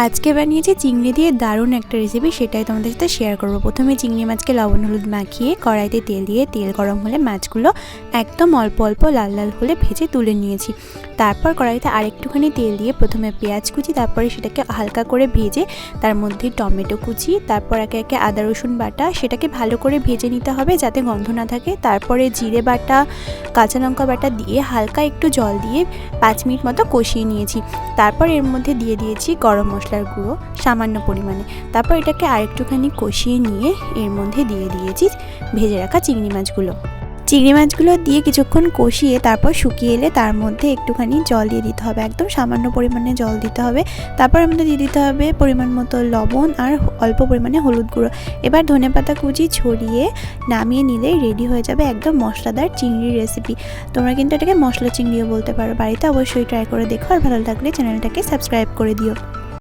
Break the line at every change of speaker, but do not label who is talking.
আজকে বানিয়েছি চিংড়ি দিয়ে দারুণ একটা রেসিপি, সেটাই তোমাদের সাথে শেয়ার করব। প্রথমে চিংড়ি মাছকে লবণ হলুদ মাখিয়ে কড়াইতে তেল দিয়ে তেল গরম হলে মাছগুলো একদম অল্প অল্প লাল লাল হলে ভেজে তুলে নিয়েছি। তারপর কড়াইতে আরেকটুখানি তেল দিয়ে প্রথমে পেঁয়াজ কুচি, তারপরে সেটাকে হালকা করে ভেজে তার মধ্যে টমেটো কুচি, তারপর একে একে আদা রসুন বাটা, সেটাকে ভালো করে ভেজে নিতে হবে যাতে গন্ধ না থাকে। তারপরে জিরে বাটা, কাঁচা লঙ্কা বাটা দিয়ে হালকা একটু জল দিয়ে 5 মিনিট মতো কষিয়ে নিয়েছি। তারপর এর মধ্যে দিয়ে দিয়েছি গরম মশলার গুঁড়ো সামান্য পরিমাণে। তারপর এটাকে আরেকটুখানি কষিয়ে নিয়ে এর মধ্যে দিয়ে দিয়েছি ভেজে রাখা চিংড়ি মাছগুলো দিয়ে কিছুক্ষণ কষিয়ে তারপর শুকিয়ে এলে তার মধ্যে একটুখানি জল দিয়ে দিতে হবে, একদম সামান্য পরিমাণে জল দিতে হবে। তারপর এর মধ্যে দিয়ে দিতে হবে পরিমাণ মতো লবণ আর অল্প পরিমাণে হলুদ গুঁড়ো। এবার ধনেপাতা কুচি ছড়িয়ে নামিয়ে নিলেই রেডি হয়ে যাবে একদম মশলাদার চিংড়ির রেসিপি। তোমরা কিন্তু এটাকে মশলা চিংড়িও বলতে পারো। বাড়িতে অবশ্যই ট্রাই করে দেখো, আর ভালো লাগলে চ্যানেলটাকে সাবস্ক্রাইব করে দিও।